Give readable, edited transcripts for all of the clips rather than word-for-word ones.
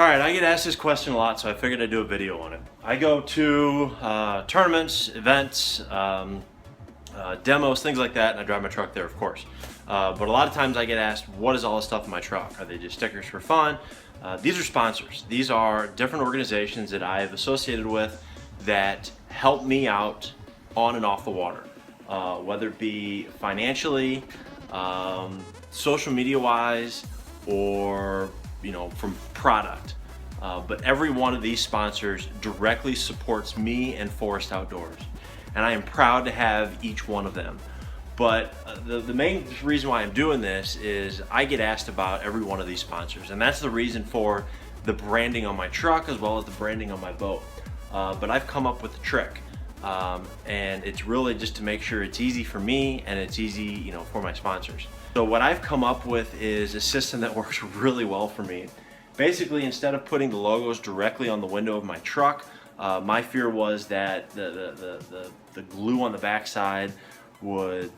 All right, I get asked this question a lot, so I figured I'd do a video on it. I go to tournaments, events, demos, things like that, and I drive my truck there, of course. But a lot of times I get asked, what is all this stuff in my truck? Are they just stickers for fun? These are sponsors. These are different organizations that I've associated with that help me out on and off the water, whether it be financially, social media wise, or from product. But every one of these sponsors directly supports me and Forest Outdoors, and I am proud to have each one of them. But the main reason why I'm doing this is I get asked about every one of these sponsors, and that's the reason for the branding on my truck as well as the branding on my boat. But I've come up with a trick, and it's really just to make sure it's easy for me and it's easy, for my sponsors. So what I've come up with is a system that works really well for me. Basically, instead of putting the logos directly on the window of my truck, my fear was that the glue on the backside would,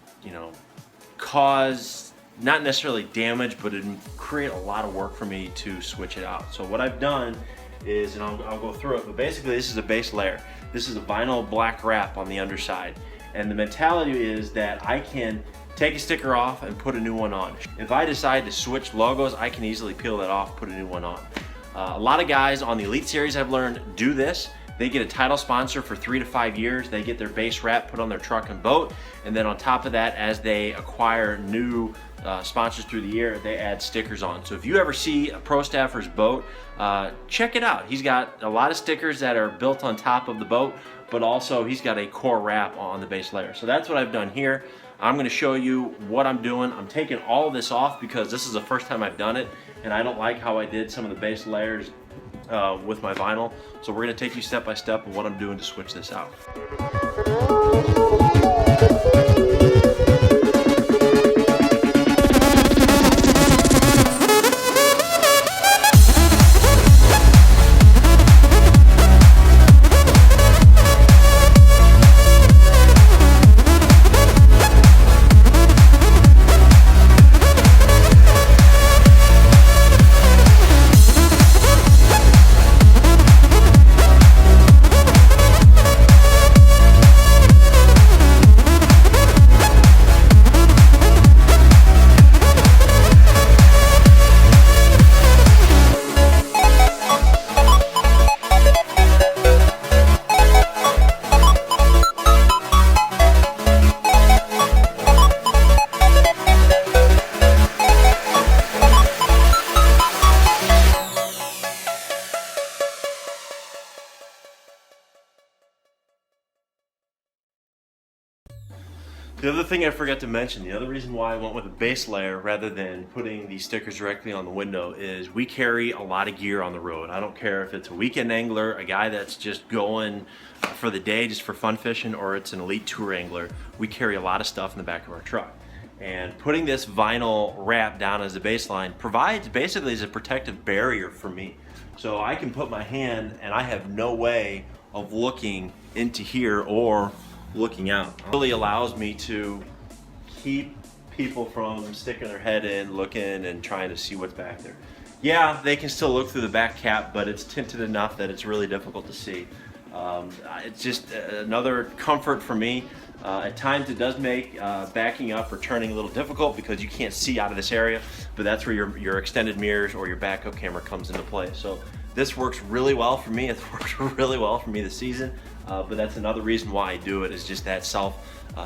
cause not necessarily damage, but it'd create a lot of work for me to switch it out. So what I've done is, and I'll go through it, but basically this is a base layer. This is a vinyl black wrap on the underside. And the mentality is that I can take a sticker off and put a new one on. If I decide to switch logos, I can easily peel that off, put a new one on. A lot of guys on the Elite Series I've learned do this. They get a title sponsor for 3 to 5 years. They get their base wrap put on their truck and boat. And then on top of that, as they acquire new sponsors through the year, they add stickers on. So if you ever see a Pro Staffer's boat, check it out. He's got a lot of stickers that are built on top of the boat, but also he's got a core wrap on the base layer. So that's what I've done here. I'm gonna show you what I'm doing. I'm taking all of this off because this is the first time I've done it, and I don't like how I did some of the base layers with my vinyl. So we're gonna take you step by step of what I'm doing to switch this out. The other thing I forgot to mention, the other reason why I went with a base layer rather than putting these stickers directly on the window is we carry a lot of gear on the road. I don't care if it's a weekend angler, a guy that's just going for the day just for fun fishing, or it's an elite tour angler. We carry a lot of stuff in the back of our truck. And putting this vinyl wrap down as a baseline provides basically as a protective barrier for me. So I can put my hand and I have no way of looking into here or looking out. It really allows me to keep people from sticking their head in, looking and trying to see what's back there. Yeah, they can still look through the back cap, but it's tinted enough that it's really difficult to see. It's just another comfort for me. At times it does make backing up or turning a little difficult because you can't see out of this area, but that's where your extended mirrors or your backup camera comes into play. So this works really well for me. It's worked really well for me this season. But that's another reason why I do it, is just that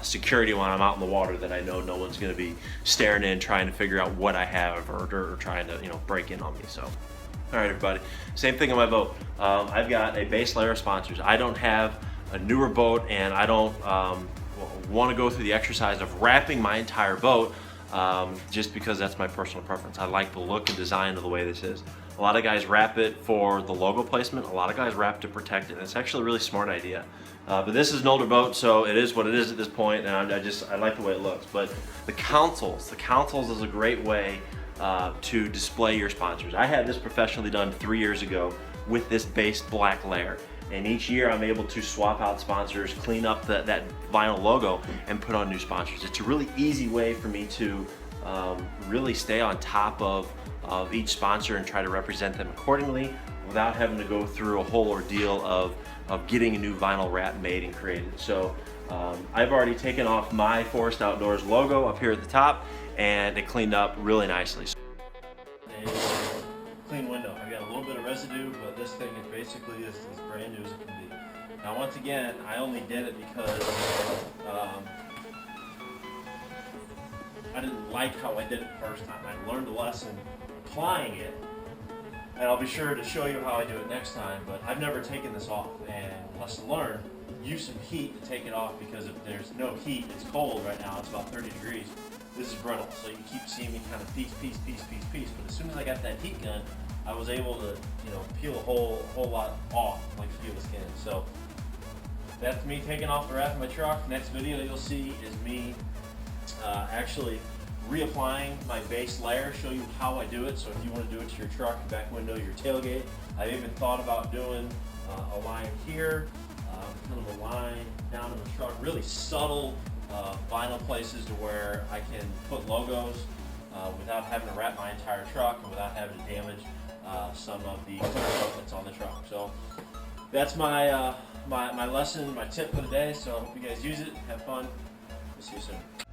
security when I'm out in the water, that I know no one's going to be staring in trying to figure out what I have or trying to break in on me. So, all right, everybody, same thing on my boat. I've got a base layer of sponsors. I don't have a newer boat, and I don't want to go through the exercise of wrapping my entire boat just because that's my personal preference. I like the look and design of the way this is. A lot of guys wrap it for the logo placement. A lot of guys wrap to protect it. And it's actually a really smart idea. But this is an older boat, so it is what it is at this point, and I like the way it looks. But the consoles is a great way to display your sponsors. I had this professionally done 3 years ago with this base black layer. And each year I'm able to swap out sponsors, clean up that vinyl logo, and put on new sponsors. It's a really easy way for me to really stay on top of each sponsor and try to represent them accordingly without having to go through a whole ordeal of getting a new vinyl wrap made and created. So I've already taken off my Forest Outdoors logo up here at the top, and it cleaned up really nicely. A clean window. I got a little bit of residue, but this thing is basically as brand new as it can be. Now once again, I only did it because I didn't like how I did it the first time. I learned a lesson applying it, and I'll be sure to show you how I do it next time, but I've never taken this off, and lesson learned, use some heat to take it off, because if there's no heat, it's cold right now, it's about 30 degrees, this is brittle, so you keep seeing me kind of piece, but as soon as I got that heat gun, I was able to, peel a whole lot off, like peel the skin. So that's me taking off the wrap of my truck. Next video that you'll see is me actually reapplying my base layer, show you how I do it. So if you want to do it to your truck, your back window, your tailgate, I've even thought about doing a line here, kind of a line down in the truck, really subtle vinyl places to where I can put logos without having to wrap my entire truck and without having to damage some of the clear coat that's on the truck. So that's my my lesson, my tip for the day. So I hope you guys use it, have fun. We'll see you soon.